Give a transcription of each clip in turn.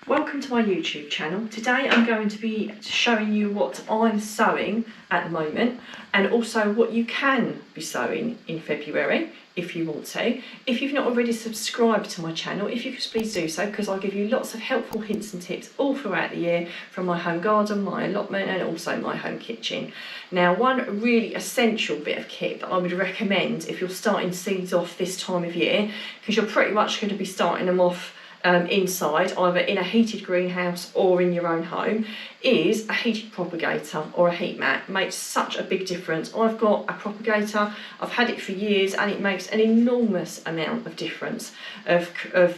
Welcome to my YouTube channel. Today I'm going to be showing you what I'm sowing at the moment and also what you can be sowing in February if you want to. If you've not already subscribed to my channel, if you could please do so, because I'll give you lots of helpful hints and tips all throughout the year from my home garden, my allotment and also my home kitchen. Now, one really essential bit of kit that I would recommend if you're starting seeds off this time of year, because you're pretty much going to be starting them off inside, either in a heated greenhouse or in your own home, is a heated propagator or a heat mat. It makes such a big difference. I've got a propagator, I've had it for years, and it makes an enormous amount of difference of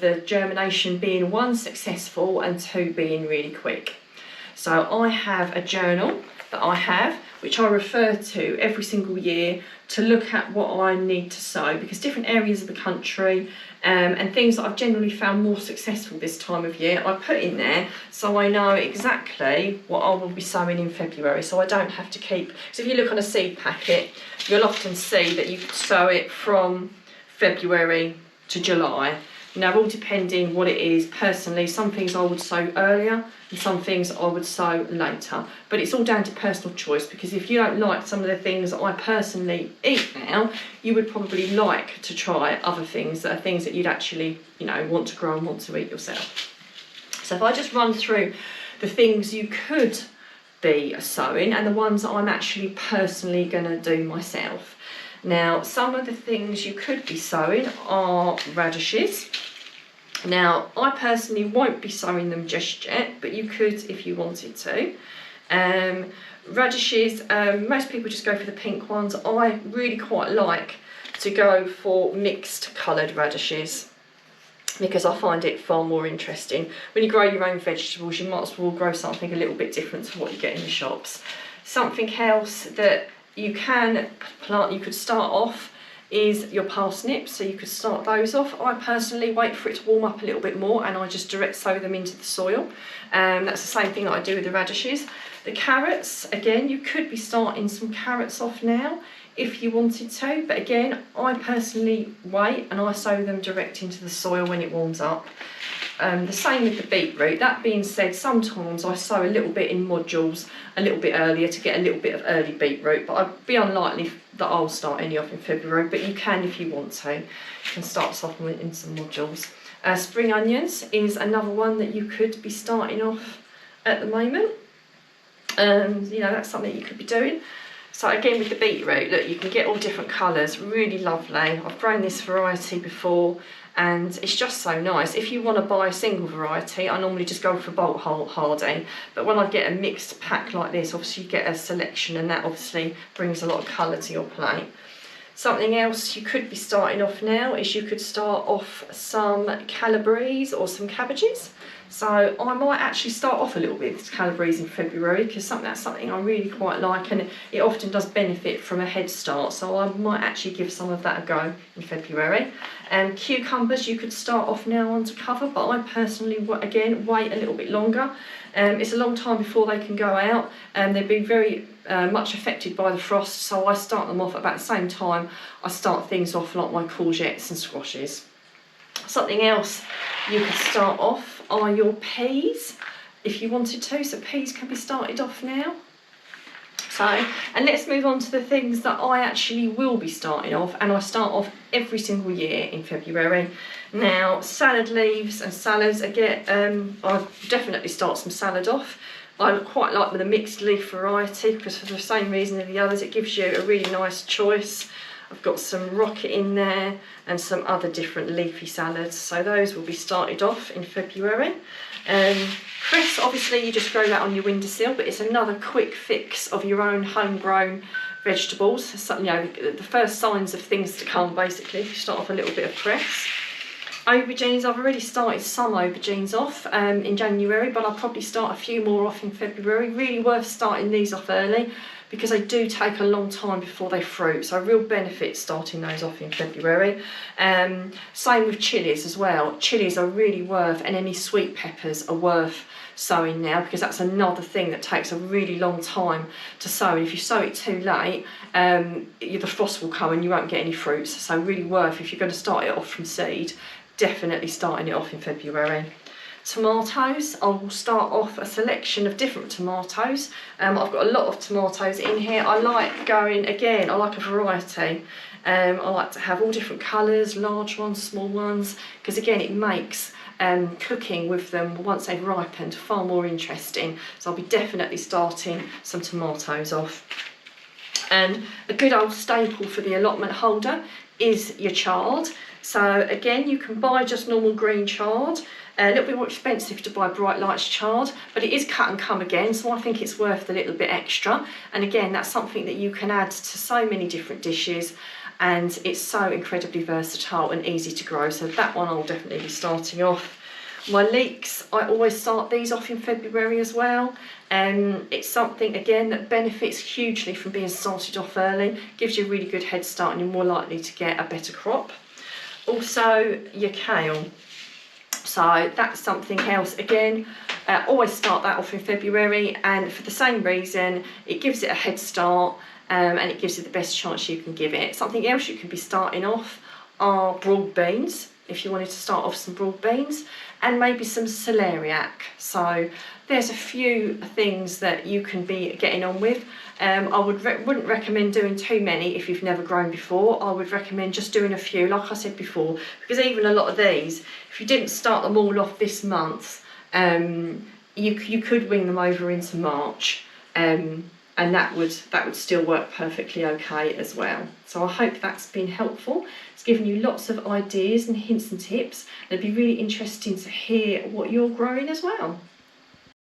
the germination being one, successful, and two, being really quick. So I have a journal that I have, which I refer to every single year to look at what I need to sow, because different areas of the country and things that I've generally found more successful this time of year I put in there, so I know exactly what I will be sowing in February, so I don't have to keep. So if you look on a seed packet, you'll often see that you could sow it from February to July. Now, all depending what it is, personally, some things I would sow earlier and some things I would sow later. But it's all down to personal choice, because if you don't like some of the things that I personally eat now, you would probably like to try other things that are things that you'd actually, want to grow and want to eat yourself. So if I just run through the things you could be sowing and the ones that I'm actually personally going to do myself. Now, some of the things you could be sowing are radishes. Now, I personally won't be sowing them just yet, but you could if you wanted to. Radishes, most people just go for the pink ones. I really quite like to go for mixed coloured radishes, because I find it far more interesting. When you grow your own vegetables, you might as well grow something a little bit different to what you get in the shops. Something else that you can plant, you could start off, is your parsnips, so you could start those off. I personally wait for it to warm up a little bit more and I just direct sow them into the soil. That's the same thing that I do with the radishes. The carrots, again, you could be starting some carrots off now if you wanted to, but again, I personally wait and I sow them direct into the soil when it warms up. The same with the beetroot. That being said, sometimes I sow a little bit in modules a little bit earlier to get a little bit of early beetroot, but I'd be unlikely that I'll start any off in February, but you can if you want to. You can start off in some modules. Spring onions is another one that you could be starting off at the moment. That's something you could be doing. So again, with the beetroot, look, you can get all different colours, really lovely. I've grown this variety before and it's just so nice. If you want to buy a single variety, I normally just go for bulk hardy, but when I get a mixed pack like this, obviously you get a selection and that obviously brings a lot of colour to your plate. Something else you could be starting off now is you could start off some calabrese or some cabbages. So I might actually start off a little bit with calabrese in February, because that's something I really quite like, and it often does benefit from a head start, so I might actually give some of that a go in February. And cucumbers you could start off now under cover, but I personally, again, wait a little bit longer. It's a long time before they can go out, and they've been very much affected by the frost, so I start them off about the same time I start things off like my courgettes and squashes. Something else you could start off are your peas if you wanted to, so peas can be started off now. So, and let's move on to the things that I actually will be starting off, and I start off every single year in February. Now, salad leaves and salads, again, I'll definitely start some salad off. I quite like the mixed leaf variety, because for the same reason as the others, it gives you a really nice choice. I've got some rocket in there and some other different leafy salads, so those will be started off in February. Cress, obviously you just grow that on your windowsill, but it's another quick fix of your own homegrown vegetables. So, the first signs of things to come, basically, if you start off a little bit of cress. Aubergines, I've already started some aubergines off in January, but I'll probably start a few more off in February. Really worth starting these off early, because they do take a long time before they fruit, so a real benefit starting those off in February. Same with chilies as well. Chilies are really worth, and any sweet peppers are worth sowing now, because that's another thing that takes a really long time to sow. If you sow it too late, the frost will come and you won't get any fruits, so really worth, if you're going to start it off from seed, definitely starting it off in February. tomatoes. I will start off a selection of different tomatoes. I've got a lot of tomatoes in here. I like going, again, I like a variety. I like to have all different colours, large ones, small ones, because again it makes cooking with them once they've ripened far more interesting. So I'll be definitely starting some tomatoes off. And a good old staple for the allotment holder is your chard. So again, you can buy just normal green chard. A little bit more expensive to buy Bright Lights chard, but it is cut and come again, so I think it's worth a little bit extra. And again, that's something that you can add to so many different dishes, and it's so incredibly versatile and easy to grow. So that one I'll definitely be starting off. My leeks, I always start these off in February as well. It's something, again, that benefits hugely from being started off early, gives you a really good head start and you're more likely to get a better crop. Also, your kale. So that's something else, again, always start that off in February, and for the same reason, it gives it a head start and it gives it the best chance you can give it. Something else you can be starting off are broad beans, if you wanted to start off some broad beans, and maybe some celeriac. So there's a few things that you can be getting on with. I wouldn't recommend doing too many if you've never grown before. I would recommend just doing a few, like I said before, because even a lot of these, if you didn't start them all off this month, you could wing them over into March, and that would still work perfectly okay as well. So I hope that's been helpful. It's given you lots of ideas and hints and tips. It'd be really interesting to hear what you're growing as well.